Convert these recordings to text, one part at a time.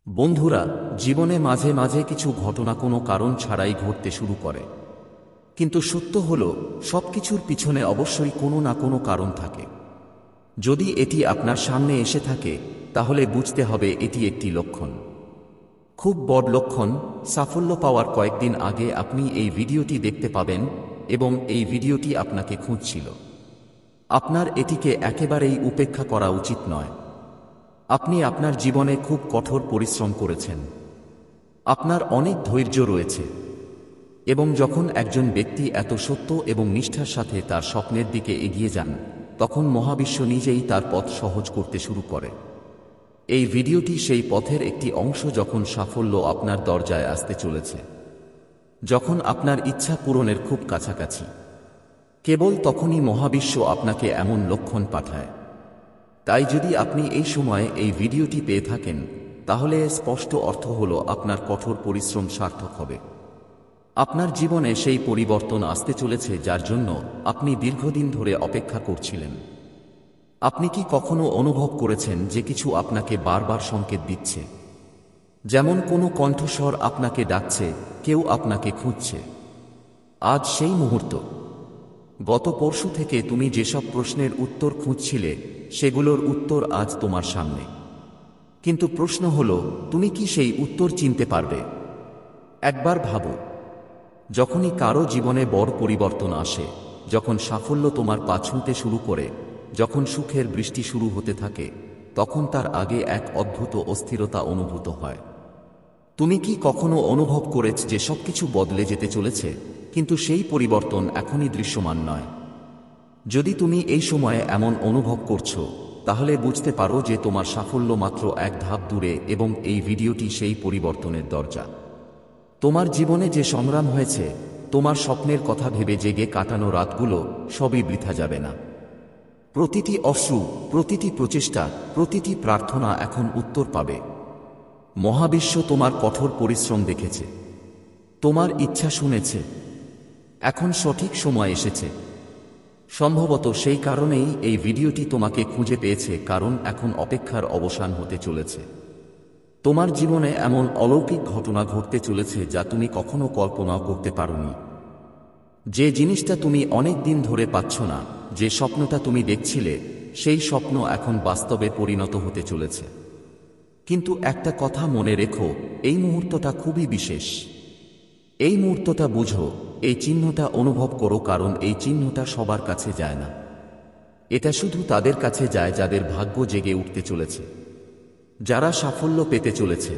বন্ধুরা, জীবনে মাঝে মাঝে কিছু ঘটনা কোনো কারণ ছাড়াই ঘটতে শুরু করে। কিন্তু সত্য হলো, সবকিছুর পিছনে অবশ্যই কোনো না কোনো কারণ থাকে। যদি এটি আপনার সামনে এসে থাকে, তাহলে বুঝতে হবে এটি একটি লক্ষণ, খুব বড় লক্ষণ। সাফল্য পাওয়ার কয়েকদিন আগে আপনি এই ভিডিওটি দেখতে পাবেন, এবং এই ভিডিওটি আপনাকে খুঁজছিল। আপনার এটিকে একেবারেই উপেক্ষা করা উচিত নয়। আপনি আপনার জীবনে খুব কঠোর পরিশ্রম করেছেন, আপনার অনেক ধৈর্য রয়েছে, এবং যখন একজন ব্যক্তি এত সত্য এবং নিষ্ঠার সাথে তার স্বপ্নের দিকে এগিয়ে যান, তখন মহাবিশ্ব নিজেই তার পথ সহজ করতে শুরু করে। এই ভিডিওটি সেই পথের একটি অংশ, যখন সাফল্য আপনার দরজায় আসতে চলেছে, যখন আপনার ইচ্ছা পূরণের খুব কাছাকাছি, কেবল তখনই মহাবিশ্ব আপনাকে এমন লক্ষণ পাঠায়। তাই যদি আপনি এই সময়ে এই ভিডিওটি পেয়ে থাকেন, তাহলে এর স্পষ্ট অর্থ হল আপনার কঠোর পরিশ্রম সার্থক হবে। আপনার জীবনে সেই পরিবর্তন আসতে চলেছে যার জন্য আপনি দীর্ঘদিন ধরে অপেক্ষা করছিলেন। আপনি কি কখনো অনুভব করেছেন যে কিছু আপনাকে বারবার সংকেত দিচ্ছে, যেমন কোনো কণ্ঠস্বর আপনাকে ডাকছে, কেউ আপনাকে খুঁজছে? আজ সেই মুহূর্ত। গত পরশু থেকে তুমি যেসব প্রশ্নের উত্তর খুঁজছিলে, সেগুলোর উত্তর আজ তোমার সামনে। কিন্তু প্রশ্ন হলো, তুমি কি সেই উত্তর চিনতে পারবে? একবার ভাবো, যখনই কারো জীবনে বড় পরিবর্তন আসে, যখন সাফল্য তোমার পা ছুঁতে শুরু করে, যখন সুখের বৃষ্টি শুরু হতে থাকে, তখন তার আগে এক অদ্ভুত অস্থিরতা অনুভূত হয়। তুমি কি কখনো অনুভব করেছ যে সবকিছু বদলে যেতে চলেছে, কিন্তু সেই পরিবর্তন এখনই দৃশ্যমান নয়? যদি তুমি এই সময়ে এমন অনুভব করছো, তাহলে বুঝতে পারো যে তোমার সাফল্য মাত্র এক ধাপ দূরে, এবং এই ভিডিওটি সেই পরিবর্তনের দরজা। তোমার জীবনে যে সংগ্রাম হয়েছে, তোমার স্বপ্নের কথা ভেবে জেগে কাটানো রাতগুলো, সবই বৃথা যাবে না। প্রতিটি অশ্রু, প্রতিটি প্রচেষ্টা, প্রতিটি প্রার্থনা এখন উত্তর পাবে। মহাবিশ্ব তোমার কঠোর পরিশ্রম দেখেছে, তোমার ইচ্ছা শুনেছে। এখন সঠিক সময় এসেছে। সম্ভবত সেই কারণেই এই ভিডিওটি তোমাকে খুঁজে পেয়েছে, কারণ এখন অপেক্ষার অবসান হতে চলেছে। তোমার জীবনে এমন অলৌকিক ঘটনা ঘটতে চলেছে যা তুমি কখনো কল্পনাও করতে পারোনি। যে জিনিসটা তুমি অনেক দিন ধরে পাচ্ছ না, যে স্বপ্নটা তুমি দেখছিলে, সেই স্বপ্ন এখন বাস্তবে পরিণত হতে চলেছে। কিন্তু একটা কথা মনে রেখো, এই মুহূর্তটা খুবই বিশেষ। এই মুহূর্তটা বুঝো, এই চিহ্নটা অনুভব করো, কারণ এই চিহ্নটা সবার কাছে যায় না। এটা শুধু তাদের কাছে যায় যাদের ভাগ্য জেগে উঠতে চলেছে, যারা সাফল্য পেতে চলেছে।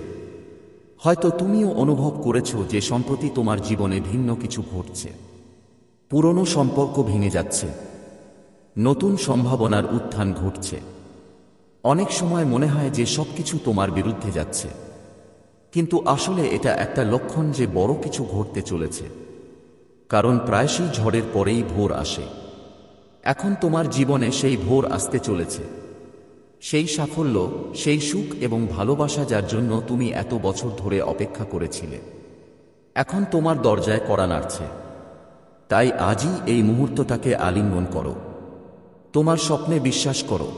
হয়তো তুমিও অনুভব করেছো যে সম্প্রতি তোমার জীবনে ভিন্ন কিছু ঘটছে। পুরনো সম্পর্ক ভেঙে যাচ্ছে, নতুন সম্ভাবনার উত্থান ঘটছে। অনেক সময় মনে হয় যে সবকিছু তোমার বিরুদ্ধে যাচ্ছে, কিন্তু আসলে এটা একটা লক্ষণ যে বড় কিছু ঘটতে চলেছে। কারণ প্রায়শই ঝড়ের পরেই ভোর আসে। এখন তোমার জীবনে সেই ভোর আসতে চলেছে। সেই সাফল্য, সেই সুখ এবং ভালোবাসা যার জন্য তুমি এত বছর ধরে অপেক্ষা করেছিলে, এখন তোমার দরজায় কড়া নাড়ছে। তাই আজই এই মুহূর্তটাকে আলিঙ্গন করো। তোমার স্বপ্নে বিশ্বাস করো,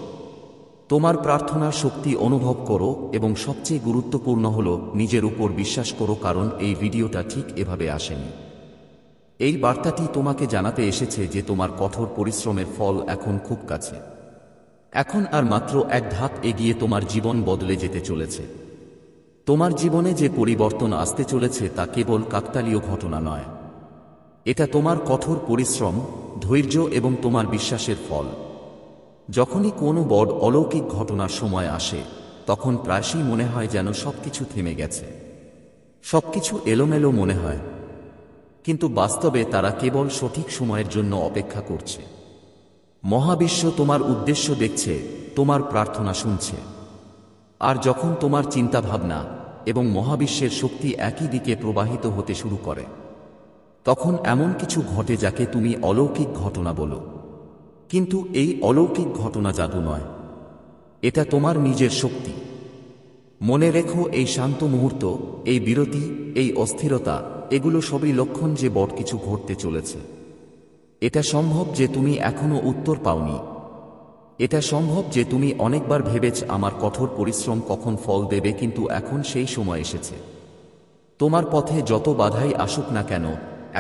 তোমার প্রার্থনার শক্তি অনুভব করো, এবং সবচেয়ে গুরুত্বপূর্ণ হলো নিজের উপর বিশ্বাস করো, কারণ এই ভিডিওটা ঠিক এভাবে আসেনি। এই বার্তাটি তোমাকে জানাতে এসেছে যে তোমার কঠোর পরিশ্রমের ফল এখন খুব কাছে। এখন আর মাত্র এক ধাপ এগিয়ে তোমার জীবন বদলে যেতে চলেছে। তোমার জীবনে যে পরিবর্তন আসতে চলেছে তা কেবল কাকতালীয় ঘটনা নয়। এটা তোমার কঠোর পরিশ্রম, ধৈর্য এবং তোমার বিশ্বাসের ফল। যখনই কোনো বড় অলৌকিক ঘটনার সময় আসে, তখন প্রায়শই মনে হয় যেন সবকিছু থেমে গেছে, সবকিছু এলোমেলো মনে হয়। কিন্তু বাস্তবে তারা কেবল সঠিক সময়ের জন্য অপেক্ষা করছে। মহাবিশ্ব তোমার উদ্দেশ্য দেখছে, তোমার প্রার্থনা শুনছে। আর যখন তোমার চিন্তাভাবনা এবং মহাবিশ্বের শক্তি একই দিকে প্রবাহিত হতে শুরু করে, তখন এমন কিছু ঘটে যাকে তুমি অলৌকিক ঘটনা বলো। কিন্তু এই অলৌকিক ঘটনা জাদু নয়, এটা তোমার নিজের শক্তি। মনে রেখো, এই শান্ত মুহূর্ত, এই বিরতি, এই অস্থিরতা, এগুলো সবই লক্ষণ যে বড় কিছু ঘটতে চলেছে। এটা সম্ভব যে তুমি এখনো উত্তর পাওনি, এটা সম্ভব যে তুমি অনেকবার ভেবেছ আমার কঠোর পরিশ্রম কখন ফল দেবে, কিন্তু এখন সেই সময় এসেছে। তোমার পথে যত বাধাই আসুক না কেন,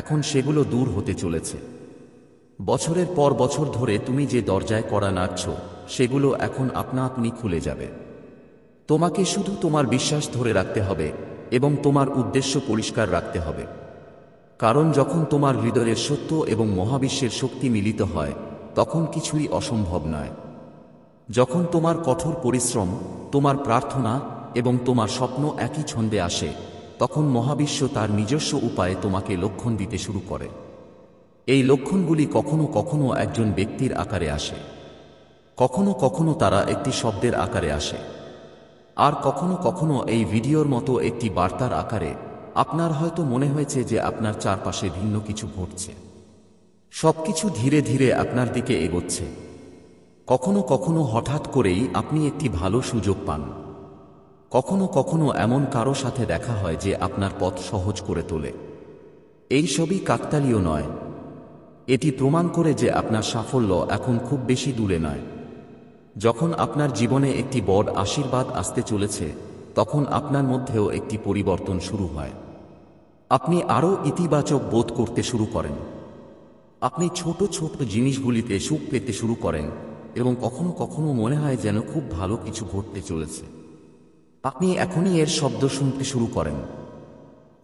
এখন সেগুলো দূর হতে চলেছে। বছরের পর বছর ধরে তুমি যে দরজায় কড়া নাড়ছ, সেগুলো এখন আপনা আপনি খুলে যাবে। তোমাকে শুধু তোমার বিশ্বাস ধরে রাখতে হবে এবং তোমার উদ্দেশ্য পরিষ্কার রাখতে হবে। কারণ যখন তোমার হৃদয়ের সত্য এবং মহাবিশ্বের শক্তি মিলিত হয়, তখন কিছুই অসম্ভব নয়। যখন তোমার কঠোর পরিশ্রম, তোমার প্রার্থনা এবং তোমার স্বপ্ন একই ছন্দে আসে, তখন মহাবিশ্ব তার নিজস্ব উপায়ে তোমাকে লক্ষণ দিতে শুরু করে। এই লক্ষণগুলি কখনো কখনো একজন ব্যক্তির আকারে আসে, কখনো কখনো তারা একটি শব্দের আকারে আসে, আর কখনো কখনো এই ভিডিওর মতো একটি বার্তার আকারে। আপনার হয়তো মনে হয়েছে যে আপনার চারপাশে ভিন্ন কিছু ঘটছে, সবকিছু ধীরে ধীরে আপনার দিকে এগোচ্ছে। কখনো কখনো হঠাৎ করেই আপনি একটি ভালো সুযোগ পান। কখনো কখনো এমন কারো সাথে দেখা হয় যে আপনার পথ সহজ করে তোলে। এই সবই কাকতালীয় নয়, এটি প্রমাণ করে যে আপনার সাফল্য এখন খুব বেশি দূরে নয়। যখন আপনার জীবনে একটি বড় আশীর্বাদ আসতে চলেছে, তখন আপনার মধ্যেও একটি পরিবর্তন শুরু হয়। আপনি আরও ইতিবাচক বোধ করতে শুরু করেন। আপনি ছোট ছোট জিনিসগুলিতে সুখ পেতে শুরু করেন এবং কখনো কখনো মনে হয় যেন খুব ভালো কিছু ঘটতে চলেছে। আপনি এখনই এর শব্দ শুনতে শুরু করেন।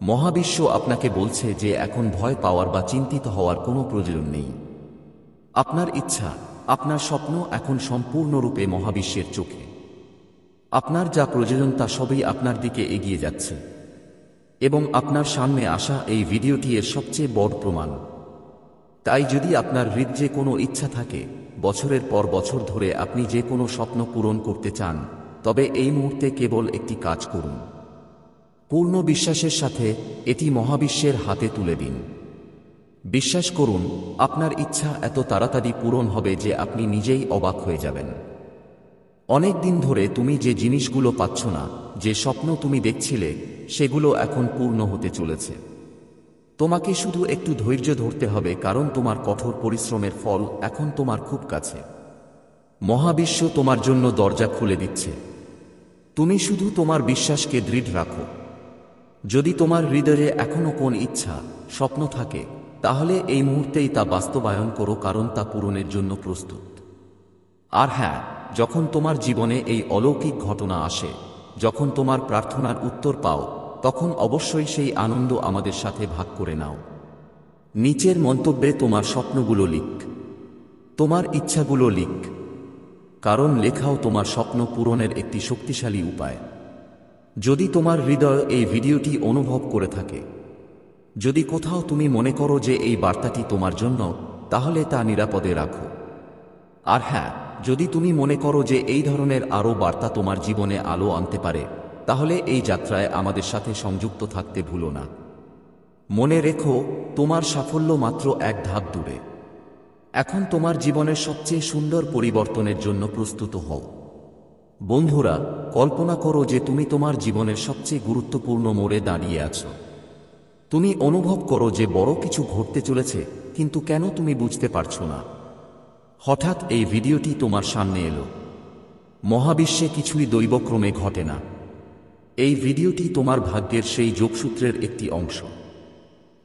মহাবিশ্ব আপনাকে বলছে যে এখন ভয় পাওয়ার বা চিন্তিত হওয়ার কোনো প্রয়োজন নেই। আপনার ইচ্ছা, আপনার স্বপ্ন এখন সম্পূর্ণরূপে মহাবিশ্বের চোখে। আপনার যা প্রয়োজন তা সবই আপনার দিকে এগিয়ে যাচ্ছে। এবং আপনার সামনে আসা এই ভিডিওটি এর সবচেয়ে বড় প্রমাণ। তাই যদি আপনার হৃদয়ে কোনো ইচ্ছা থাকে, বছরের পর বছর ধরে আপনি যে কোনো স্বপ্ন পূরণ করতে চান, তবে এই মুহূর্তে কেবল একটি কাজ করুন। পূর্ণ বিশ্বাসের সাথে এটি মহাবিশ্বের হাতে তুলে দিন। বিশ্বাস করুন, আপনার ইচ্ছা এত তাড়াতাড়ি পূরণ হবে যে আপনি নিজেই অবাক হয়ে যাবেন। অনেক দিন ধরে তুমি যে জিনিসগুলো পাচ্ছ না, যে স্বপ্ন তুমি দেখছিলে, সেগুলো এখন পূর্ণ হতে চলেছে। তোমাকে শুধু একটু ধৈর্য ধরতে হবে, কারণ তোমার কঠোর পরিশ্রমের ফল এখন তোমার খুব কাছে। মহাবিশ্ব তোমার জন্য দরজা খুলে দিচ্ছে। তুমি শুধু তোমার বিশ্বাসকে দৃঢ় রাখো। যদি তোমার হৃদয়ে এখনো কোন ইচ্ছা, স্বপ্ন থাকে, তাহলে এই মুহূর্তেই তা বাস্তবায়ন করো, কারণ তা পূরণের জন্য প্রস্তুত। আর হ্যাঁ, যখন তোমার জীবনে এই অলৌকিক ঘটনা আসে, যখন তোমার প্রার্থনার উত্তর পাও, তখন অবশ্যই সেই আনন্দ আমাদের সাথে ভাগ করে নাও। নিচের মন্তব্যে তোমার স্বপ্নগুলো লিখ, তোমার ইচ্ছাগুলো লিখ, কারণ লেখাও তোমার স্বপ্ন পূরণের একটি শক্তিশালী উপায়। যদি তোমার হৃদয় এই ভিডিওটি অনুভব করে থাকে, যদি কোথাও তুমি মনে করো যে এই বার্তাটি তোমার জন্য, তাহলে তা নিরাপদে রাখো। আর হ্যাঁ, যদি তুমি মনে করো যে এই ধরনের আরও বার্তা তোমার জীবনে আলো আনতে পারে, তাহলে এই যাত্রায় আমাদের সাথে সংযুক্ত থাকতে ভুলো না। মনে রেখো, তোমার সাফল্য মাত্র এক ধাপ দূরে। এখন তোমার জীবনের সবচেয়ে সুন্দর পরিবর্তনের জন্য প্রস্তুত হও। বন্ধুরা, কল্পনা করো যে তুমি তোমার জীবনের সবচেয়ে গুরুত্বপূর্ণ মোড়ে দাঁড়িয়ে আছো। তুমি অনুভব করো যে বড় কিছু ঘটতে চলেছে, কিন্তু কেন তুমি বুঝতে পারছো না। হঠাৎ এই ভিডিওটি তোমার সামনে এলো। মহাবিশ্বে কিছুই দৈবক্রমে ঘটে না। এই ভিডিওটি তোমার ভাগ্যের সেই যোগসূত্রের একটি অংশ,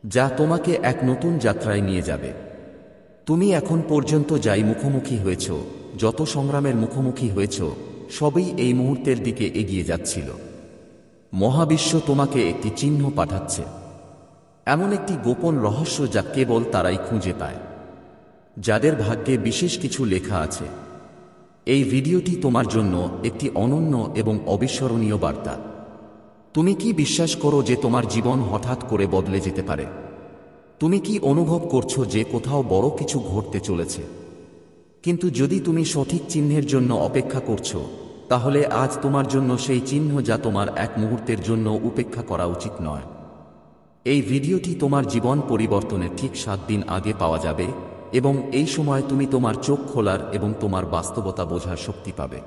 যা তোমাকে এক নতুন যাত্রায় নিয়ে যাবে। তুমি এখন পর্যন্ত যাই মুখোমুখি হয়েছ, যত সংগ্রামের মুখোমুখি হয়েছ, সবই এই মুহূর্তের দিকে এগিয়ে যাচ্ছিল। মহাবিশ্ব তোমাকে একটি চিহ্ন পাঠাচ্ছে, এমন একটি গোপন রহস্য যা কেবল তারাই খুঁজে পায়, যাদের ভাগ্যে বিশেষ কিছু লেখা আছে। এই ভিডিওটি তোমার জন্য একটি অনন্য এবং অবিস্মরণীয় বার্তা। তুমি কি বিশ্বাস করো যে তোমার জীবন হঠাৎ করে বদলে যেতে পারে? তুমি কি অনুভব করছো যে কোথাও বড় কিছু ঘটতে চলেছে? কিন্তু যদি তুমি সঠিক চিহ্নের জন্য অপেক্ষা করছো, তাহলে আজ তোমার জন্য সেই চিহ্ন, যা তোমার এক মুহূর্তের জন্য উপেক্ষা করা উচিত নয়। এই ভিডিওটি তোমার জীবন পরিবর্তনের ঠিক 7 দিন আগে পাওয়া যাবে, এবং এই সময় তুমি তোমার চোখ খোলার এবং তোমার বাস্তবতা বোঝার শক্তি পাবে।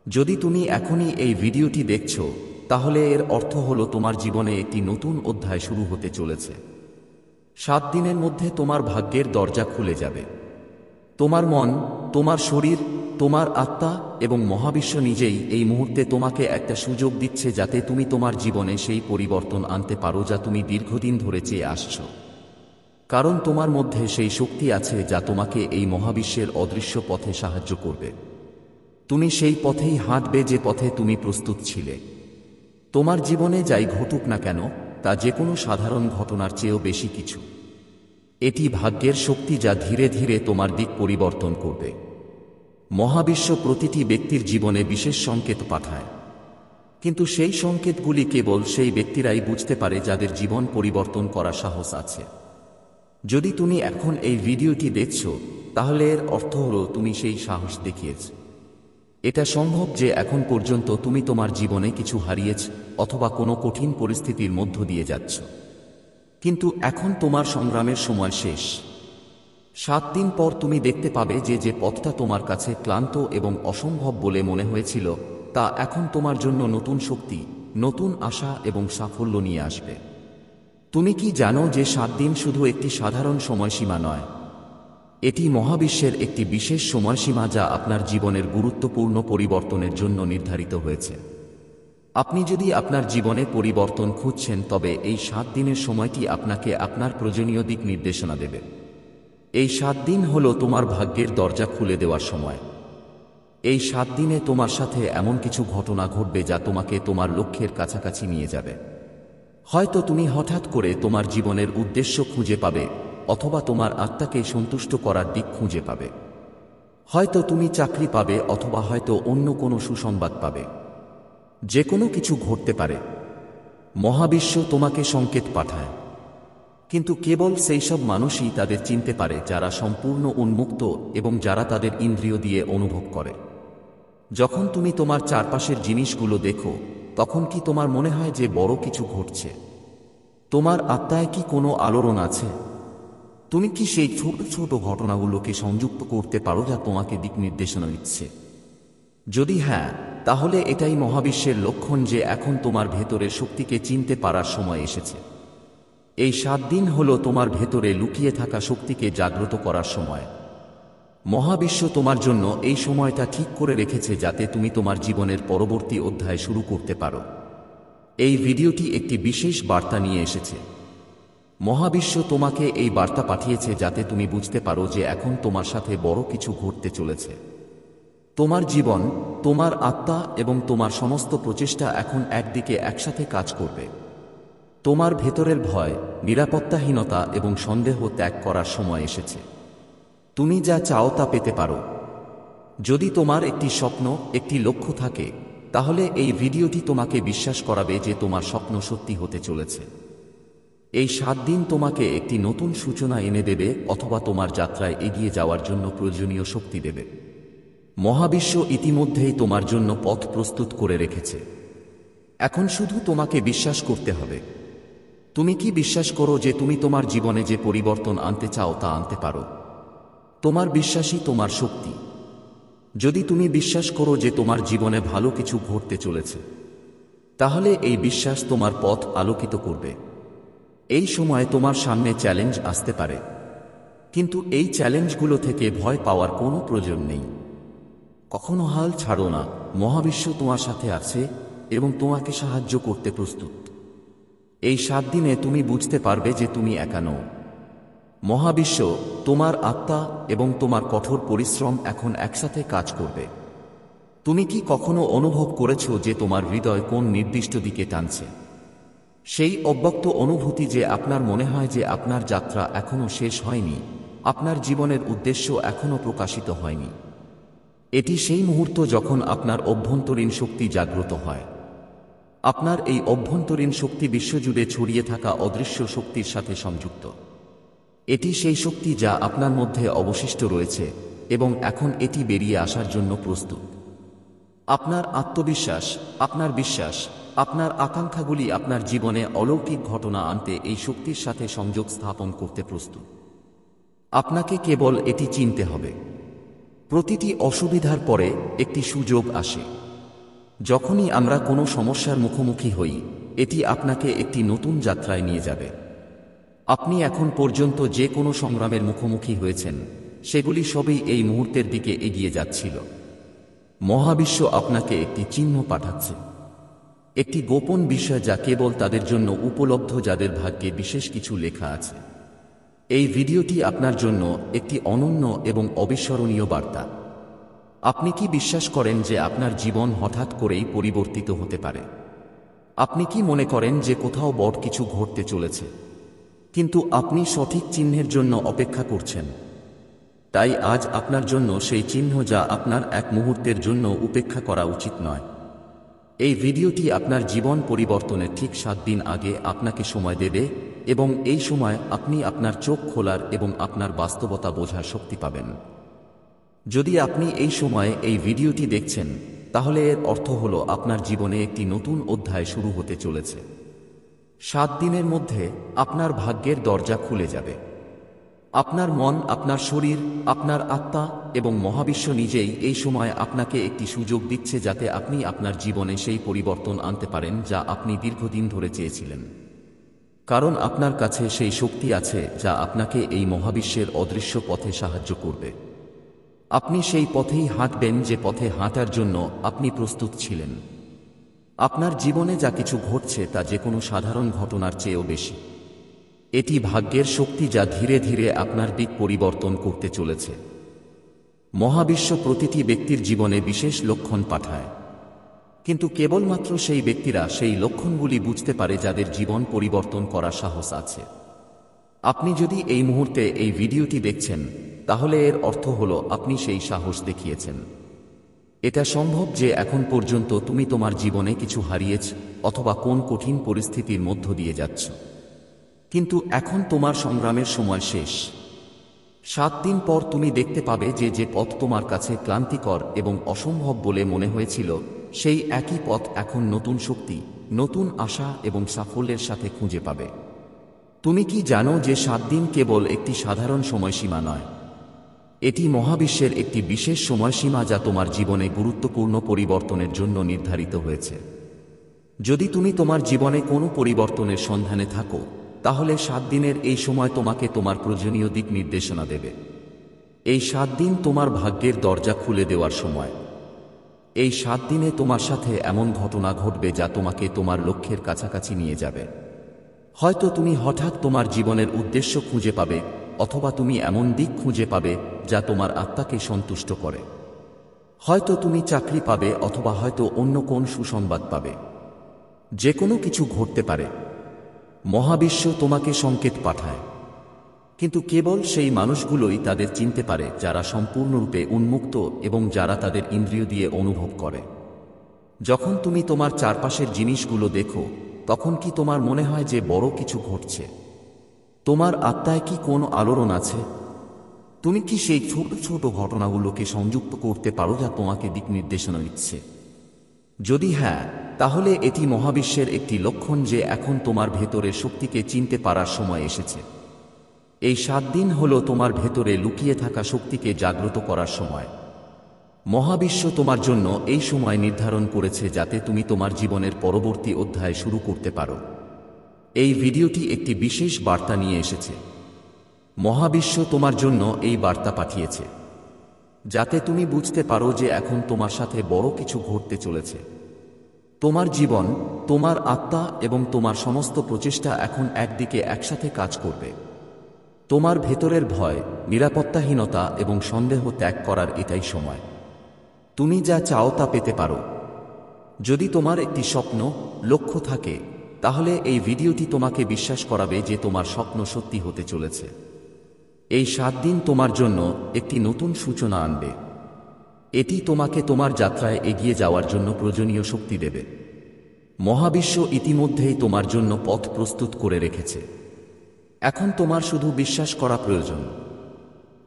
যদি তুমি এখনই এই ভিডিওটি দেখছো, তাহলে এর অর্থ হলো তোমার জীবনে একটি নতুন অধ্যায় শুরু হতে চলেছে। 7 দিনের মধ্যে তোমার ভাগ্যের দরজা খুলে যাবে। তোমার মন, তোমার শরীর, তোমার আত্মা এবং মহাবিশ্ব নিজেই এই মুহূর্তে তোমাকে একটা সুযোগ দিচ্ছে যাতে তুমি তোমার জীবনে সেই পরিবর্তন আনতে পারো যা তুমি দীর্ঘদিন ধরে চেয়ে আসছো। কারণ তোমার মধ্যে সেই শক্তি আছে যা তোমাকে এই মহাবিশ্বের অদৃশ্য পথে সাহায্য করবে। তুমি সেই পথেই হাঁটবে যে পথে তুমি প্রস্তুত ছিলে। তোমার জীবনে যাই ঘটুক না কেন, তা যে কোনো সাধারণ ঘটনার চেয়েও বেশি কিছু। এটি ভাগ্যের শক্তি যা ধীরে ধীরে তোমার দিক পরিবর্তন করবে। মহাবিশ্ব প্রতিটি ব্যক্তির জীবনে বিশেষ সংকেত পাঠায়, কিন্তু সেই সংকেতগুলি কেবল সেই ব্যক্তিরাই বুঝতে পারে যাদের জীবন পরিবর্তন করার সাহস আছে। যদি তুমি এখন এই ভিডিওটি দেখছো, তাহলে এর অর্থ হলো তুমি সেই সাহস দেখিয়েছ। এটা সম্ভব যে এখন পর্যন্ত তুমি তোমার জীবনে কিছু হারিয়েছ অথবা কোনো কঠিন পরিস্থিতির মধ্য দিয়ে যাচ্ছ, কিন্তু এখন তোমার সংগ্রামের সময় শেষ। 7 দিন পর তুমি দেখতে পাবে যে যে পথটা তোমার কাছে ক্লান্ত এবং অসম্ভব বলে মনে হয়েছিল, তা এখন তোমার জন্য নতুন শক্তি, নতুন আশা এবং সাফল্য নিয়ে আসবে। তুমি কি জানো যে 7 দিন শুধু একটি সাধারণ সময়সীমা নয়? এটি মহাবিশ্বের একটি বিশেষ সময়সীমা যা আপনার জীবনের গুরুত্বপূর্ণ পরিবর্তনের জন্য নির্ধারিত হয়েছে। আপনি যদি আপনার জীবনে পরিবর্তন খুঁজছেন, তবে এই 7 দিনের সময়টি আপনাকে আপনার প্রয়োজনীয় দিক নির্দেশনা দেবে। এই 7 দিন হলো তোমার ভাগ্যের দরজা খুলে দেওয়ার সময়। এই 7 দিনে তোমার সাথে এমন কিছু ঘটনা ঘটবে যা তোমাকে তোমার লক্ষ্যের কাছাকাছি নিয়ে যাবে। হয়তো তুমি হঠাৎ করে তোমার জীবনের উদ্দেশ্য খুঁজে পাবে, অথবা তোমার আত্মাকে সন্তুষ্ট করার দিক খুঁজে পাবে। হয়তো তুমি চাকরি পাবে, অথবা হয়তো অন্য কোনো সুসংবাদ পাবে। যে কোনো কিছু ঘটতে পারে। মহাবিশ্ব তোমাকে সংকেত পাঠায়, কিন্তু কেবল সেই সব মানুষই তাদের চিনতে পারে যারা সম্পূর্ণ উন্মুক্ত এবং যারা তাদের ইন্দ্রিয় দিয়ে অনুভব করে। যখন তুমি তোমার চারপাশের জিনিসগুলো দেখো, তখন কি তোমার মনে হয় যে বড় কিছু ঘটছে? তোমার আত্মায় কি কোনো আলোড়ন আছে? তুমি কি সেই ছোট ছোট ঘটনাগুলোকে সংযুক্ত করতে পারো যা তোমাকে দিক নির্দেশনা দিচ্ছে? যদি হ্যাঁ, তাহলে এটাই মহাবিশ্বের লক্ষণ যে এখন তোমার ভেতরের শক্তিকে চিনতে পারার সময় এসেছে। এই 7 দিন হলো তোমার ভেতরে লুকিয়ে থাকা শক্তিকে জাগ্রত করার সময়। মহাবিশ্ব তোমার জন্য এই সময়টা ঠিক করে রেখেছে যাতে তুমি তোমার জীবনের পরবর্তী অধ্যায় শুরু করতে পারো। এই ভিডিওটি একটি বিশেষ বার্তা নিয়ে এসেছে। মহাবিশ্ব তোমাকে এই বার্তা পাঠিয়েছে যাতে তুমি বুঝতে পারো যে এখন তোমার সাথে বড় কিছু ঘটতে চলেছে। তোমার জীবন, তোমার আত্মা এবং তোমার সমস্ত প্রচেষ্টা এখন একদিকে একসাথে কাজ করবে। তোমার ভেতরের ভয়, নিরাপত্তাহীনতা এবং সন্দেহ ত্যাগ করার সময় এসেছে। তুমি যা চাও তা পেতে পারো। যদি তোমার একটি স্বপ্ন, একটি লক্ষ্য থাকে, তাহলে এই ভিডিওটি তোমাকে বিশ্বাস করাবে যে তোমার স্বপ্ন সত্যি হতে চলেছে। এই 7 দিন তোমাকে একটি নতুন সূচনা এনে দেবে, অথবা তোমার যাত্রায় এগিয়ে যাওয়ার জন্য প্রয়োজনীয় শক্তি দেবে। মহাবিশ্ব ইতিমধ্যেই তোমার জন্য পথ প্রস্তুত করে রেখেছে। এখন শুধু তোমাকে বিশ্বাস করতে হবে। তুমি কি বিশ্বাস করো যে তুমি তোমার জীবনে যে পরিবর্তন আনতে চাও তা আনতে পারো? তোমার বিশ্বাসই তোমার শক্তি। যদি তুমি বিশ্বাস করো যে তোমার জীবনে ভালো কিছু ঘটতে চলেছে, তাহলে এই বিশ্বাস তোমার পথ আলোকিত করবে। এই সময় তোমার সামনে চ্যালেঞ্জ আসতে পারে, কিন্তু এই চ্যালেঞ্জগুলো থেকে ভয় পাওয়ার কোনো প্রয়োজন নেই। কখনো হাল ছাড়ো না। মহাবিশ্ব তোমার সাথে আছে এবং তোমাকে সাহায্য করতে প্রস্তুত। এই 7 দিনে তুমি বুঝতে পারবে যে তুমি একা নও। মহাবিশ্ব, তোমার আত্মা এবং তোমার কঠোর পরিশ্রম এখন একসাথে কাজ করবে। তুমি কি কখনো অনুভব করেছো যে তোমার হৃদয় কোন নির্দিষ্ট দিকে টানছে? সেই অব্যক্ত অনুভূতি যে আপনার মনে হয় যে আপনার যাত্রা এখনো শেষ হয়নি, আপনার জীবনের উদ্দেশ্য এখনো প্রকাশিত হয়নি। এটি সেই মুহূর্ত যখন আপনার অভ্যন্তরীণ শক্তি জাগ্রত হয়। আপনার এই অভ্যন্তরীণ শক্তি বিশ্বজুড়ে ছড়িয়ে থাকা অদৃশ্য শক্তির সাথে সংযুক্ত। এটি সেই শক্তি যা আপনার মধ্যে অবশিষ্ট রয়েছে এবং এখন এটি বেরিয়ে আসার জন্য প্রস্তুত। আপনার আত্মবিশ্বাস, আপনার বিশ্বাস, আপনার আকাঙ্ক্ষাগুলি আপনার জীবনে অলৌকিক ঘটনা আনতে এই শক্তির সাথে সংযোগ স্থাপন করতে প্রস্তুত। আপনাকে কেবল এটি চিনতে হবে। প্রতিটি অসুবিধার পরে একটি সুযোগ আসে। যখনই আমরা কোনো সমস্যার মুখোমুখি হই, এটি আপনাকে একটি নতুন যাত্রায় নিয়ে যাবে। আপনি এখন পর্যন্ত যে কোনো সংগ্রামের মুখোমুখি হয়েছেন, সেগুলি সবই এই মুহূর্তের দিকে এগিয়ে যাচ্ছিল। মহাবিশ্ব আপনাকে একটি চিহ্ন পাঠাচ্ছে, একটি গোপন বিষয় যা কেবল তাদের জন্য উপলব্ধ যাদের ভাগ্যে বিশেষ কিছু লেখা আছে। এই ভিডিওটি আপনার জন্য একটি অনন্য এবং অবিস্মরণীয় বার্তা। আপনি কি বিশ্বাস করেন যে আপনার জীবন হঠাৎ করেই পরিবর্তিত হতে পারে? আপনি কি মনে করেন যে কোথাও বড় কিছু ঘটতে চলেছে, কিন্তু আপনি সঠিক চিহ্নের জন্য অপেক্ষা করছেন? তাই আজ আপনার জন্য সেই চিহ্ন যা আপনার এক মুহূর্তের জন্য উপেক্ষা করা উচিত নয়। এই ভিডিওটি আপনার জীবন পরিবর্তনের ঠিক 7 দিন আগে আপনাকে সময় দেবে, এবং এই সময় আপনি আপনার চোখ খোলার এবং আপনার বাস্তবতা বোঝার শক্তি পাবেন। যদি আপনি এই সময়ে এই ভিডিওটি দেখছেন, তাহলে এর অর্থ হলো আপনার জীবনে একটি নতুন অধ্যায় শুরু হতে চলেছে। 7 দিনের মধ্যে আপনার ভাগ্যের দরজা খুলে যাবে। আপনার মন, আপনার শরীর, আপনার আত্মা এবং মহাবিশ্ব নিজেই এই সময় আপনাকে একটি সুযোগ দিচ্ছে যাতে আপনি আপনার জীবনে সেই পরিবর্তন আনতে পারেন যা আপনি দীর্ঘদিন ধরে চেয়েছিলেন। কারণ আপনার কাছে সেই শক্তি আছে যা আপনাকে এই মহাবিশ্বের অদৃশ্য পথে সাহায্য করবে। আপনি সেই পথেই হাঁটবেন যে পথে হাঁটার জন্য আপনি প্রস্তুত ছিলেন। আপনার জীবনে যা কিছু ঘটছে তা যে কোনো সাধারণ ঘটনার চেয়েও বেশি। এটি ভাগ্যের শক্তি যা ধীরে ধীরে আপনার দিক পরিবর্তন করতে চলেছে। মহাবিশ্ব প্রতিটি ব্যক্তির জীবনে বিশেষ লক্ষণ পাঠায়, কিন্তু কেবলমাত্র সেই ব্যক্তিরা সেই লক্ষণগুলি বুঝতে পারে যাদের জীবন পরিবর্তন করার সাহস আছে। আপনি যদি এই মুহূর্তে এই ভিডিওটি দেখছেন, তাহলে এর অর্থ হলো আপনি সেই সাহস দেখিয়েছেন। এটা সম্ভব যে এখন পর্যন্ত তুমি তোমার জীবনে কিছু হারিয়েছ অথবা কোন কঠিন পরিস্থিতির মধ্য দিয়ে যাচ্ছ, কিন্তু এখন তোমার সংগ্রামের সময় শেষ। 7 দিন পর তুমি দেখতে পাবে যে যে পথ তোমার কাছে ক্লান্তিকর এবং অসম্ভব বলে মনে হয়েছিল, সেই একই পথ এখন নতুন শক্তি, নতুন আশা এবং সাফল্যের সাথে খুঁজে পাবে। তুমি কি জানো যে 7 দিন কেবল একটি সাধারণ সময়সীমা নয়? এটি মহাবিশ্বের একটি বিশেষ সময়সীমা যা তোমার জীবনে গুরুত্বপূর্ণ পরিবর্তনের জন্য নির্ধারিত হয়েছে। যদি তুমি তোমার জীবনে কোনো পরিবর্তনের সন্ধানে থাকো, তাহলে 7 দিনের এই সময় তোমাকে তোমার প্রয়োজনীয় দিক নির্দেশনা দেবে। এই 7 দিন তোমার ভাগ্যের দরজা খুলে দেওয়ার সময়। এই 7 দিনে তোমার সাথে এমন ঘটনা ঘটবে যা তোমাকে তোমার লক্ষ্যের কাছাকাছি নিয়ে যাবে। হয়তো তুমি হঠাৎ তোমার জীবনের উদ্দেশ্য খুঁজে পাবে, অথবা তুমি এমন দিক খুঁজে পাবে যা তোমার আত্মাকে সন্তুষ্ট করে। হয়তো তুমি চাকরি পাবে, অথবা হয়তো অন্য কোন সুসংবাদ পাবে। যে কোনো কিছু ঘটতে পারে। মহাবিশ্ব তোমাকে সংকেত পাঠায়, কিন্তু কেবল সেই মানুষগুলোই তাদের চিনতে পারে যারা সম্পূর্ণরূপে উন্মুক্ত এবং যারা তাদের ইন্দ্রিয় দিয়ে অনুভব করে। যখন তুমি তোমার চারপাশের জিনিসগুলো দেখো, তখন কি তোমার মনে হয় যে বড় কিছু ঘটছে? তোমার আত্মায় কি কোনো আলোড়ন আছে? তুমি কি সেই ছোট ছোট ঘটনাগুলোকে সংযুক্ত করতে পারো যা তোমাকে দিক নির্দেশনা দিচ্ছে? যদি হ্যাঁ, তাহলে এটি মহাবিশ্বের একটি লক্ষণ যে এখন তোমার ভেতরের শক্তিকে চিনতে পারার সময় এসেছে। এই 7 দিন হলো তোমার ভেতরে লুকিয়ে থাকা শক্তিকে জাগ্রত করার সময়। মহাবিশ্ব তোমার জন্য এই সময় নির্ধারণ করেছে যাতে তুমি তোমার জীবনের পরবর্তী অধ্যায় শুরু করতে পারো। এই ভিডিওটি একটি বিশেষ বার্তা নিয়ে এসেছে। মহাবিশ্ব তোমার জন্য এই বার্তা পাঠিয়েছে যাতে তুমি বুঝতে পারো যে এখন তোমার সাথে বড় কিছু ঘটতে চলেছে। তোমার জীবন, তোমার আত্মা এবং তোমার সমস্ত প্রচেষ্টা এখন একদিকে একসাথে কাজ করবে। তোমার ভেতরের ভয়, নিরাপত্তাহীনতা এবং সন্দেহ ত্যাগ করার এটাই সময়। তুমি যা চাও তা পেতে পারো। যদি তোমার একটি স্বপ্ন, লক্ষ্য থাকে, তাহলে এই ভিডিওটি তোমাকে বিশ্বাস করাবে যে তোমার স্বপ্ন সত্যি হতে চলেছে। এই 7 দিন তোমার জন্য একটি নতুন সূচনা আনবে। এটি তোমাকে তোমার যাত্রায় এগিয়ে যাওয়ার জন্য প্রয়োজনীয় শক্তি দেবে। মহাবিশ্ব ইতিমধ্যেই তোমার জন্য পথ প্রস্তুত করে রেখেছে। এখন তোমার শুধু বিশ্বাস করা প্রয়োজন।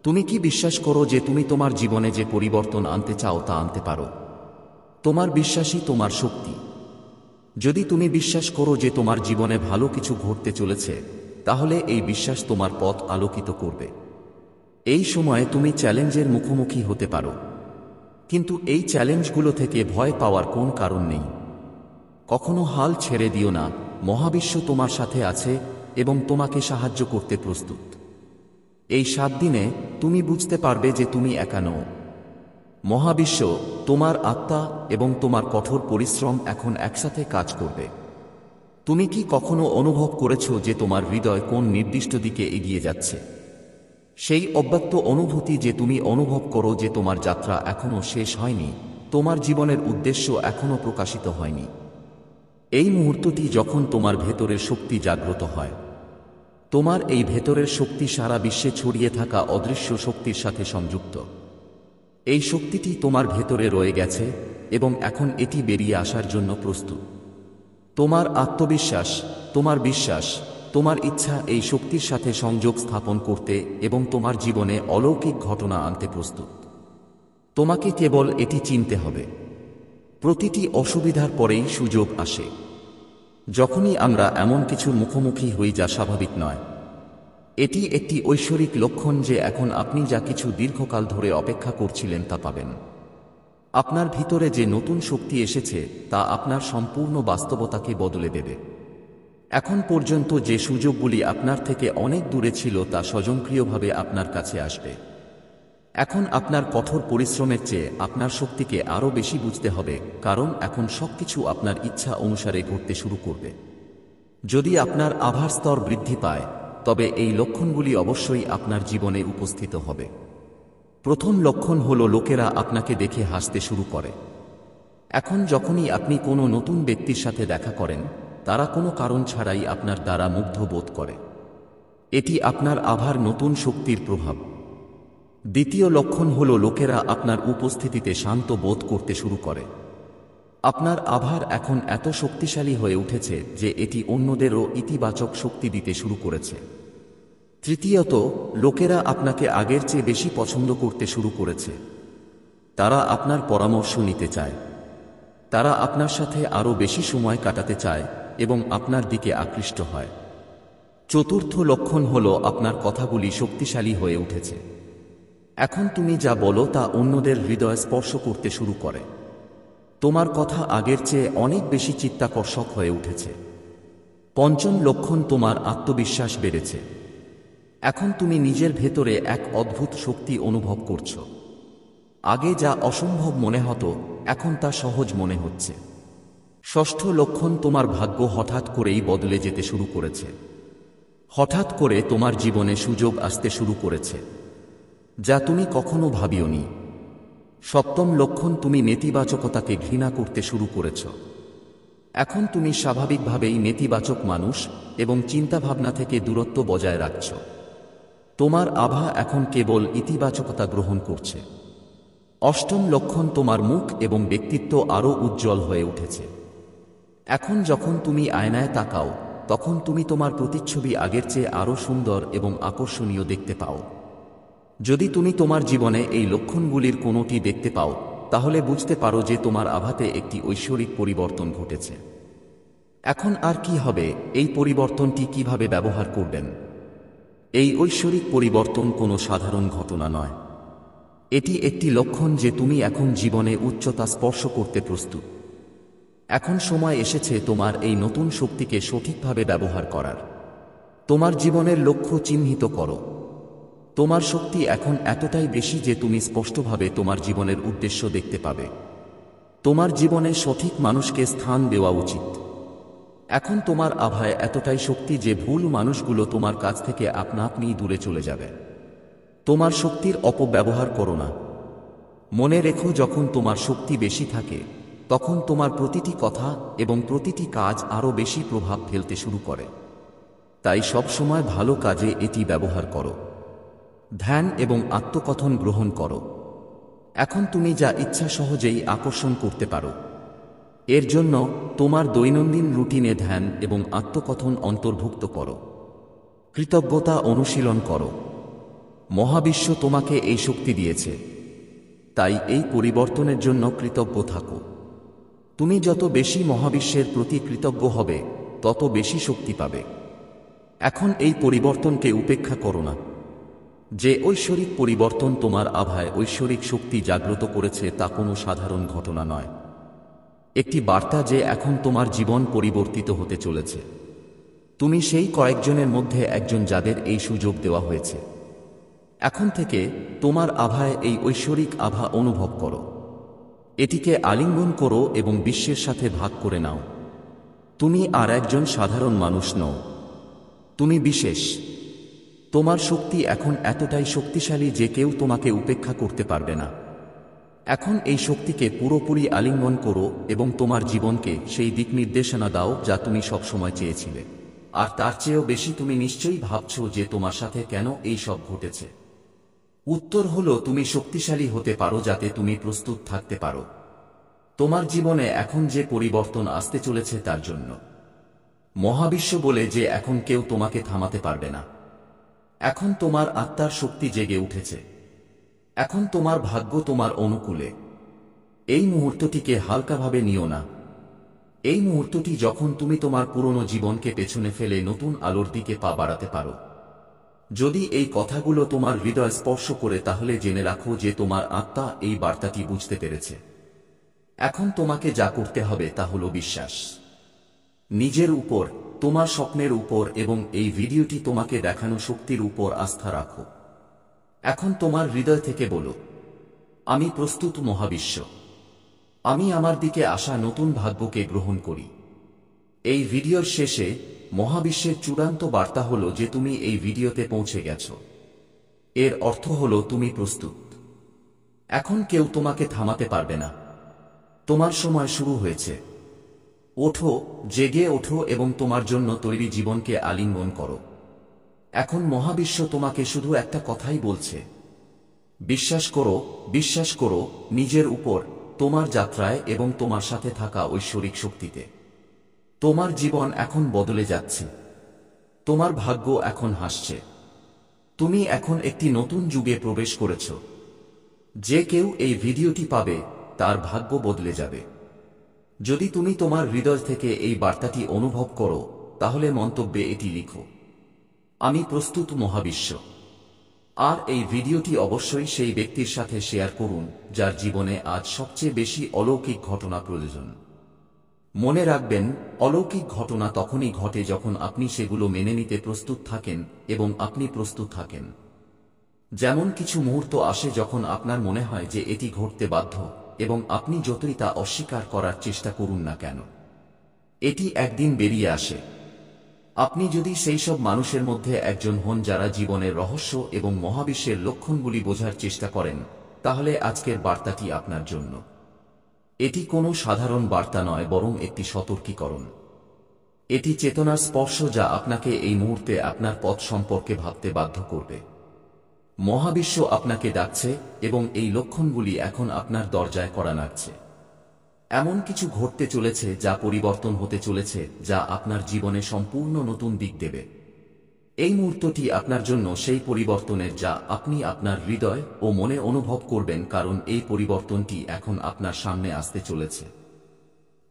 তুমি কি বিশ্বাস করো যে তুমি তোমার জীবনে যে পরিবর্তন আনতে চাও তা আনতে পারো? তোমার বিশ্বাসই তোমার শক্তি। যদি তুমি বিশ্বাস করো যে তোমার জীবনে ভালো কিছু ঘটতে চলেছে, তাহলে এই বিশ্বাস তোমার পথ আলোকিত করবে। এই সময়ে তুমি চ্যালেঞ্জের মুখোমুখি হতে পারো, কিন্তু এই চ্যালেঞ্জগুলো থেকে ভয় পাওয়ার কোন কারণ নেই। কখনো হাল ছেড়ে দিও না। মহাবিশ্ব তোমার সাথে আছে এবং তোমাকে সাহায্য করতে প্রস্তুত। এই 7 দিনে তুমি বুঝতে পারবে যে তুমি একা নও। মহাবিশ্ব, তোমার আত্মা এবং তোমার কঠোর পরিশ্রম এখন একসাথে কাজ করবে। তুমি কি কখনো অনুভব করেছো যে তোমার হৃদয় কোন নির্দিষ্ট দিকে এগিয়ে যাচ্ছে? সেই অব্যক্ত অনুভূতি যে তুমি অনুভব করো যে তোমার যাত্রা এখনো শেষ হয়নি, তোমার জীবনের উদ্দেশ্য এখনো প্রকাশিত হয়নি। এই মুহূর্তটি যখন তোমার ভেতরের শক্তি জাগ্রত হয়। তোমার এই ভেতরের শক্তি সারা বিশ্বে ছড়িয়ে থাকা অদৃশ্য শক্তির সাথে সংযুক্ত। এই শক্তিটি তোমার ভেতরে রয়ে গেছে এবং এখন এটি বেরিয়ে আসার জন্য প্রস্তুত। তোমার আত্মবিশ্বাস, তোমার বিশ্বাস, তোমার ইচ্ছা এই শক্তির সাথে সংযোগ স্থাপন করতে এবং তোমার জীবনে অলৌকিক ঘটনা আনতে প্রস্তুত। তোমাকে কেবল এটি চিনতে হবে। প্রতিটি অসুবিধার পরেই সুযোগ আসে। যখনই আমরা এমন কিছুর মুখোমুখি হই যা স্বাভাবিক নয়, এটি একটি ঐশ্বরিক লক্ষণ যে এখন আপনি যা কিছু দীর্ঘকাল ধরে অপেক্ষা করছিলেন তা পাবেন। আপনার ভিতরে যে নতুন শক্তি এসেছে তা আপনার সম্পূর্ণ বাস্তবতাকে বদলে দেবে। এখন পর্যন্ত যে সুযোগগুলি আপনার থেকে অনেক দূরে ছিল তা স্বয়ংক্রিয়ভাবে আপনার কাছে আসবে। এখন আপনার কঠোর পরিশ্রমের চেয়ে আপনার শক্তিকে আরও বেশি বুঝতে হবে, কারণ এখন সবকিছু আপনার ইচ্ছা অনুসারে ঘটতে শুরু করবে। যদি আপনার আভার স্তর বৃদ্ধি পায়, তবে এই লক্ষণগুলি অবশ্যই আপনার জীবনে উপস্থিত হবে। প্রথম লক্ষণ হল লোকেরা আপনাকে দেখে হাসতে শুরু করে। এখন যখনই আপনি কোনো নতুন ব্যক্তির সাথে দেখা করেন, তারা কোনো কারণ ছাড়াই আপনার দ্বারা মুগ্ধ বোধ করে। এটি আপনার আভার নতুন শক্তির প্রভাব। দ্বিতীয় লক্ষণ হল লোকেরা আপনার উপস্থিতিতে শান্ত বোধ করতে শুরু করে। আপনার আভার এখন এত শক্তিশালী হয়ে উঠেছে যে এটি অন্যদেরও ইতিবাচক শক্তি দিতে শুরু করেছে। তৃতীয়ত, লোকেরা আপনাকে আগের চেয়ে বেশি পছন্দ করতে শুরু করেছে। তারা আপনার পরামর্শ নিতে চায়। তারা আপনার সাথে আরও বেশি সময় কাটাতে চায় এবং আপনার দিকে আকৃষ্ট হয়। চতুর্থ লক্ষণ হল আপনার কথাগুলি শক্তিশালী হয়ে উঠেছে। এখন তুমি যা বলো তা অন্যদের হৃদয় স্পর্শ করতে শুরু করে। তোমার কথা আগের চেয়ে অনেক বেশি চিত্তাকর্ষক হয়ে উঠেছে। পঞ্চম লক্ষণ, তোমার আত্মবিশ্বাস বেড়েছে। এখন তুমি নিজের ভেতরে এক অদ্ভুত শক্তি অনুভব করছো। আগে যা অসম্ভব মনে হতো, এখন তা সহজ মনে হচ্ছে। ষষ্ঠ লক্ষণ, তোমার ভাগ্য হঠাৎ করেই বদলে যেতে শুরু করেছে। হঠাৎ করে তোমার জীবনে সুযোগ আসতে শুরু করেছে, যা তুমি কখনো ভাবিওনি। সপ্তম লক্ষণ, তুমি নেতিবাচকতাকে ঘৃণা করতে শুরু করেছ। এখন তুমি স্বাভাবিকভাবেই নেতিবাচক মানুষ এবং চিন্তাভাবনা থেকে দূরত্ব বজায় রাখছ। তোমার আভা এখন কেবল ইতিবাচকতা গ্রহণ করছে। অষ্টম লক্ষণ, তোমার মুখ এবং ব্যক্তিত্ব আরও উজ্জ্বল হয়ে উঠেছে। এখন যখন তুমি আয়নায় তাকাও, তখন তুমি তোমার প্রতিচ্ছবি আগের চেয়ে আরও সুন্দর এবং আকর্ষণীয় দেখতে পাও। যদি তুমি তোমার জীবনে এই লক্ষণগুলির কোনোটি দেখতে পাও, তাহলে বুঝতে পারো যে তোমার আভাতে একটি ঐশ্বরিক পরিবর্তন ঘটেছে। এখন আর কি হবে, এই পরিবর্তনটি কিভাবে ব্যবহার করবেন? এই ঐশ্বরিক পরিবর্তন কোনো সাধারণ ঘটনা নয়। এটি একটি লক্ষণ যে তুমি এখন জীবনে উচ্চতা স্পর্শ করতে প্রস্তুত। এখন সময় এসেছে তোমার এই নতুন শক্তিকে সঠিকভাবে ব্যবহার করার। তোমার জীবনের লক্ষ্য চিহ্নিত করো। তোমার শক্তি এখন এতটাই বেশি যে তুমি স্পষ্টভাবে তোমার জীবনের উদ্দেশ্য দেখতে পাবে। তোমার জীবনে সঠিক মানুষকে স্থান দেওয়া উচিত। এখন তোমার আভায় এতটাই শক্তি যে ভুল মানুষগুলো তোমার কাছ থেকে আপনা আপনিই দূরে চলে যাবে। তোমার শক্তির অপব্যবহার করো না। মনে রেখো, যখন তোমার শক্তি বেশি থাকে, তখন তোমার প্রতিটি কথা এবং প্রতিটি কাজ আরও বেশি প্রভাব ফেলতে শুরু করে। তাই সবসময় ভালো কাজে এটি ব্যবহার করো। ধ্যান এবং আত্মকথন গ্রহণ করো। এখন তুমি যা ইচ্ছা সহজেই আকর্ষণ করতে পারো। এর জন্য তোমার দৈনন্দিন রুটিনে ধ্যান এবং আত্মকথন অন্তর্ভুক্ত করো। কৃতজ্ঞতা অনুশীলন করো। মহাবিশ্ব তোমাকে এই শক্তি দিয়েছে, তাই এই পরিবর্তনের জন্য কৃতজ্ঞ থাকো। তুমি যত বেশি মহাবিশ্বের প্রতি কৃতজ্ঞ হবে, তত বেশি শক্তি পাবে। এখন এই পরিবর্তনকে উপেক্ষা করো না। যে ঐশ্বরিক পরিবর্তন তোমার আভায় ঐশ্বরিক শক্তি জাগ্রত করেছে তা কোনো সাধারণ ঘটনা নয়। একটি বার্তা যে এখন তোমার জীবন পরিবর্তিত হতে চলেছে। তুমি সেই কয়েকজনের মধ্যে একজন যাদের এই সুযোগ দেওয়া হয়েছে। এখন থেকে তোমার আভায় এই ঐশ্বরিক আভা অনুভব করো। এটিকে আলিঙ্গন করো এবং বিশ্বের সাথে ভাগ করে নাও। তুমি আর একজন সাধারণ মানুষ নও, তুমি বিশেষ। তোমার শক্তি এখন এতটাই শক্তিশালী যে কেউ তোমাকে উপেক্ষা করতে পারবে না। এখন এই শক্তিকে পুরোপুরি আলিঙ্গন করো এবং তোমার জীবনকে সেই দিক নির্দেশনা দাও যা তুমি সবসময় চেয়েছিলে। আর তার চেয়েও বেশি তুমি নিশ্চয়ই ভাবছো যে তোমার সাথে কেন এই সব ঘটেছে। উত্তর হলো, তুমি শক্তিশালী হতে পারো যাতে তুমি প্রস্তুত থাকতে পারো তোমার জীবনে এখন যে পরিবর্তন আসতে চলেছে তার জন্য। মহাবিশ্ব বলে যে এখন কেউ তোমাকে থামাতে পারবে না। এখন তোমার আত্মার শক্তি জেগে উঠেছে। এখন তোমার ভাগ্য তোমার অনুকূলে। এই মুহূর্তটিকে হালকাভাবে নিও না। এই মুহূর্তটি যখন তুমি তোমার পুরনো জীবনকে পেছনে ফেলে নতুন আলোর দিকে পা বাড়াতে পারো। যদি এই কথাগুলো তোমার হৃদয় স্পর্শ করে তাহলে জেনে রাখো যে তোমার আত্মা এই বার্তাটি বুঝতে পেরেছে। এখন তোমাকে যা করতে হবে তা হলো বিশ্বাস। নিজের উপর, তোমার স্বপ্নের উপর এবং এই ভিডিওটি তোমাকে দেখানো শক্তির উপর আস্থা রাখো। এখন তোমার হৃদয় থেকে বলো, আমি প্রস্তুত মহাবিশ্ব। আমি আমার দিকে আসা নতুন ভাগ্যকে গ্রহণ করি। এই ভিডিওর শেষে মহাবিশ্বের চূড়ান্ত বার্তা হলো যে তুমি এই ভিডিওতে পৌঁছে গেছো। এর অর্থ হলো তুমি প্রস্তুত। এখন কেউ তোমাকে থামাতে পারবে না। তোমার সময় শুরু হয়েছে। ওঠো, জেগে ওঠো এবং তোমার জন্য তৈরি জীবনকে আলিঙ্গন করো। এখন মহাবিশ্ব তোমাকে শুধু একটা কথাই বলছে, বিশ্বাস করো, বিশ্বাস করো নিজের উপর, তোমার যাত্রায় এবং তোমার সাথে থাকা ঐশ্বরিক শক্তিতে। তোমার জীবন এখন বদলে যাচ্ছে। তোমার ভাগ্য এখন হাসছে। তুমি এখন একটি নতুন যুগে প্রবেশ করেছ। যে কেউ এই ভিডিওটি পাবে তার ভাগ্য বদলে যাবে। যদি তুমি তোমার হৃদয় থেকে এই বার্তাটি অনুভব করো তাহলে মন্তব্যে এটি লিখো, আমি প্রস্তুত মহাবিশ্ব। আর এই ভিডিওটি অবশ্যই সেই ব্যক্তির সাথে শেয়ার করুন যার জীবনে আজ সবচেয়ে বেশি অলৌকিক ঘটনা প্রয়োজন। মনে রাখবেন, অলৌকিক ঘটনা তখনই ঘটে যখন আপনি সেগুলো মেনে নিতে প্রস্তুত থাকেন এবং আপনি প্রস্তুত থাকেন। যেমন কিছু মুহূর্ত আসে যখন আপনার মনে হয় যে এটি ঘটতে বাধ্য এবং আপনি যতই তা অস্বীকার করার চেষ্টা করুন না কেন, এটি একদিন বেরিয়ে আসে। আপনি যদি সেই সব মানুষের মধ্যে একজন হন যারা জীবনের রহস্য এবং মহাবিশ্বের লক্ষণগুলি বোঝার চেষ্টা করেন, তাহলে আজকের বার্তাটি আপনার জন্য। এটি কোনো সাধারণ বার্তা নয়, বরং একটি সতর্কীকরণ। এটি চেতনার স্পর্শ যা আপনাকে এই মুহূর্তে আপনার পথ সম্পর্কে ভাবতে বাধ্য করবে। মহাবিশ্ব আপনাকে ডাকছে এবং এই লক্ষণগুলি এখন আপনার দরজায় কড়া নাড়ছে। এমন কিছু ঘটতে চলেছে যা পরিবর্তন হতে চলেছে, যা আপনার জীবনে সম্পূর্ণ নতুন দিক দেবে। এই মুহূর্তটি আপনার জন্য সেই পরিবর্তনের যা আপনি আপনার হৃদয় ও মনে অনুভব করবেন, কারণ এই পরিবর্তনটি এখন আপনার সামনে আসতে চলেছে।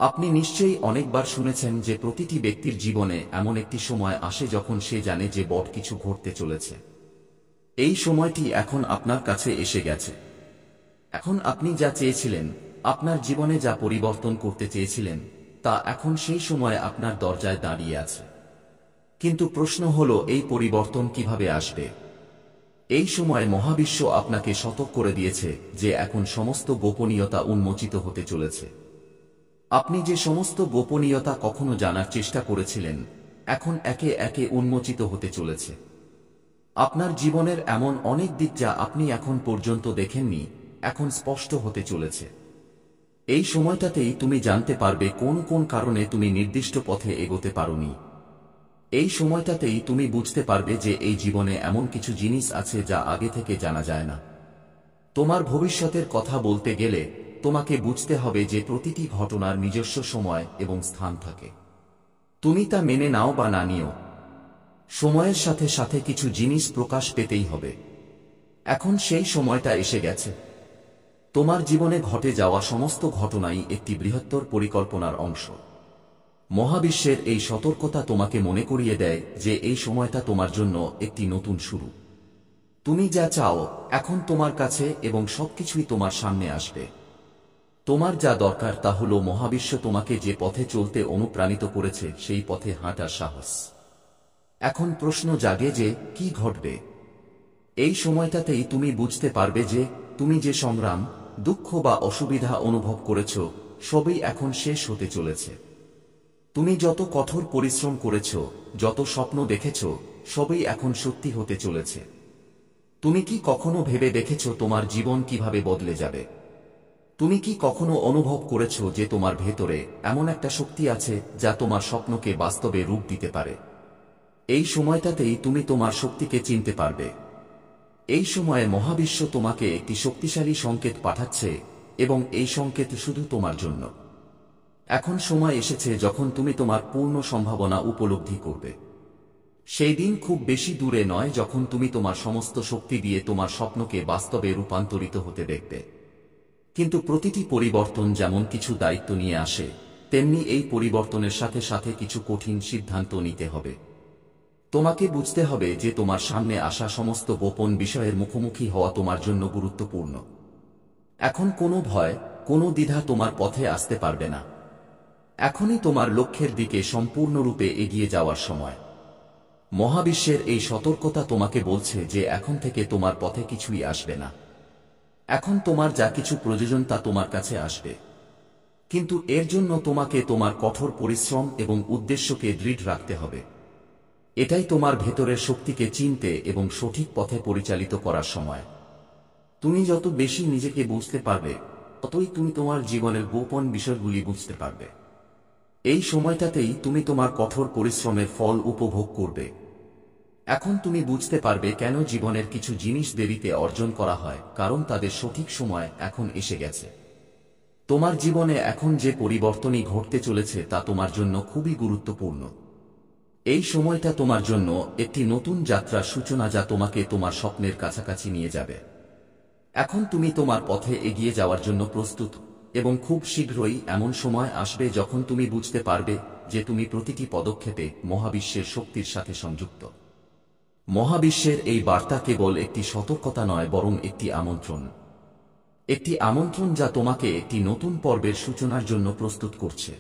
আপনি নিশ্চয়ই অনেকবার শুনেছেন যে প্রতিটি ব্যক্তির জীবনে এমন একটি সময় আসে যখন সে জানে যে বড় কিছু ঘটতে চলেছে। এই সময়টি এখন আপনার কাছে এসে গেছে। এখন আপনি যা চেয়েছিলেন, আপনার জীবনে যা পরিবর্তন করতে চেয়েছিলেন, তা এখন সেই সময় আপনার দরজায় দাঁড়িয়ে আছে। কিন্তু প্রশ্ন হলো, এই পরিবর্তন কিভাবে আসবে? এই সময় মহাবিশ্ব আপনাকে সতর্ক করে দিয়েছে যে এখন সমস্ত গোপনীয়তা উন্মোচিত হতে চলেছে। আপনি যে সমস্ত গোপনীয়তা কখনো জানার চেষ্টা করেছিলেন, এখন একে একে উন্মোচিত হতে চলেছে। আপনার জীবনের এমন অনেক দিক যা আপনি এখন পর্যন্ত দেখেননি, এখন স্পষ্ট হতে চলেছে। এই সময়টাতেই তুমি জানতে পারবে কোন কোন কারণে তুমি নির্দিষ্ট পথে এগোতে পারোনি। এই সময়টাতেই তুমি বুঝতে পারবে যে এই জীবনে এমন কিছু জিনিস আছে যা আগে থেকে জানা যায় না। তোমার ভবিষ্যতের কথা বলতে গেলে তোমাকে বুঝতে হবে যে প্রতিটি ঘটনার নিজস্ব সময় এবং স্থান থাকে। তুমি তা মেনে নাও বা না নিও, সময়ের সাথে সাথে কিছু জিনিস প্রকাশ পেতেই হবে। এখন সেই সময়টা এসে গেছে। তোমার জীবনে ঘটে যাওয়া সমস্ত ঘটনাই একটি বৃহত্তর পরিকল্পনার অংশ। মহাবিশ্বের এই সতর্কতা তোমাকে মনে করিয়ে দেয় যে এই সময়টা তোমার জন্য একটি নতুন শুরু। তুমি যা চাও এখন তোমার কাছে এবং সবকিছুই তোমার সামনে আসবে। তোমার যা দরকার তা হলো মহাবিশ্ব তোমাকে যে পথে চলতে অনুপ্রাণিত করেছে সেই পথে হাঁটার সাহস। এখন প্রশ্ন জাগে যে কি ঘটবে? এই সময়টাতেই তুমি বুঝতে পারবে যে তুমি যে সংগ্রাম, দুঃখ বা অসুবিধা অনুভব করেছ সবই এখন শেষ হতে চলেছে। তুমি যত কঠোর পরিশ্রম করেছ, যত স্বপ্ন দেখেছ, সবই এখন সত্যি হতে চলেছে। তুমি কি কখনো ভেবে দেখেছ তোমার জীবন কিভাবে বদলে যাবে? তুমি কি কখনো অনুভব করেছ যে তোমার ভেতরে এমন একটা শক্তি আছে যা তোমার স্বপ্নকে বাস্তবে রূপ দিতে পারে? এই সময়টাতেই তুমি তোমার শক্তিকে চিনতে পারবে। এই সময়ে মহাবিশ্ব তোমাকে একটি শক্তিশালী সংকেত পাঠাচ্ছে, এবং এই সংকেত শুধু তোমার জন্য। এখন সময় এসেছে যখন তুমি তোমার পূর্ণ সম্ভাবনা উপলব্ধি করবে। সেই দিন খুব বেশি দূরে নয় যখন তুমি তোমার সমস্ত শক্তি দিয়ে তোমার স্বপ্নকে বাস্তবে রূপান্তরিত হতে দেখবে। কিন্তু প্রতিটি পরিবর্তন যেমন কিছু দায়িত্ব নিয়ে আসে, তেমনি এই পরিবর্তনের সাথে সাথে কিছু কঠিন সিদ্ধান্ত নিতে হবে। তোমাকে বুঝতে হবে যে তোমার সামনে আসা সমস্ত গোপন বিষয়ের মুখোমুখি হওয়া তোমার জন্য গুরুত্বপূর্ণ। এখন কোনো ভয়, কোনো দ্বিধা তোমার পথে আসতে পারবে না। এখনই তোমার লক্ষ্যের দিকে সম্পূর্ণরূপে এগিয়ে যাওয়ার সময়। মহাবিশ্বের এই সতর্কতা তোমাকে বলছে যে এখন থেকে তোমার পথে কিছুই আসবে না। এখন তোমার যা কিছু প্রয়োজন তা তোমার কাছে আসবে, কিন্তু এর জন্য তোমাকে তোমার কঠোর পরিশ্রম এবং উদ্দেশ্যকে দৃঢ় রাখতে হবে। এটাই তোমার ভেতরের শক্তিকে চিনতে এবং সঠিক পথে পরিচালিত করার সময়। তুমি যত বেশি নিজেকে বুঝতে পারবে, ততই তুমি তোমার জীবনের গোপন বিষয়গুলি বুঝতে পারবে। এই সময়টাতেই তুমি তোমার কঠোর পরিশ্রমের ফল উপভোগ করবে। এখন তুমি বুঝতে পারবে কেন জীবনের কিছু জিনিস দেরিতে অর্জন করা হয়, কারণ তাদের সঠিক সময় এখন এসে গেছে। তোমার জীবনে এখন যে পরিবর্তনই ঘটতে চলেছে তা তোমার জন্য খুবই গুরুত্বপূর্ণ। এই সময়টা তোমার জন্য একটি নতুন যাত্রার সূচনা, যা তোমাকে তোমার স্বপ্নের কাছাকাছি নিয়ে যাবে। এখন তুমি তোমার পথে এগিয়ে যাওয়ার জন্য প্রস্তুত, এবং খুব শীঘ্রই এমন সময় আসবে যখন তুমি বুঝতে পারবে যে তুমি প্রতিটি পদক্ষেপে মহাবিশ্বের শক্তির সাথে সংযুক্ত। মহাবিশ্বের এই বার্তা কেবল একটি সতর্কতা নয়, বরং একটি আমন্ত্রণ। একটি আমন্ত্রণ যা তোমাকে একটি নতুন পর্বের সূচনার জন্য প্রস্তুত করছে।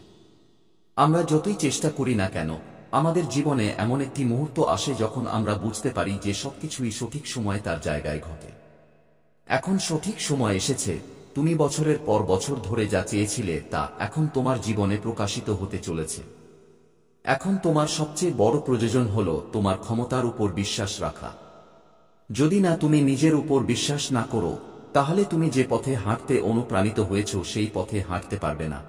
আমরা যতই চেষ্টা করি না কেন, আমাদের জীবনে এমন একটি মুহূর্ত আসে যখন আমরা বুঝতে পারি যে সবকিছুই সঠিক সময়ে তার জায়গায় ঘটে। এখন সঠিক সময় এসেছে। তুমি বছরের পর বছর ধরে যা চেয়েছিলে তা এখন তোমার জীবনে প্রকাশিত হতে চলেছে। এখন তোমার সবচেয়ে বড় প্রয়োজন হল তোমার ক্ষমতার উপর বিশ্বাস রাখা। যদি না তুমি নিজের উপর বিশ্বাস না করো, তাহলে তুমি যে পথে হাঁটতে অনুপ্রাণিত হয়েছ সেই পথে হাঁটতে পারবে না।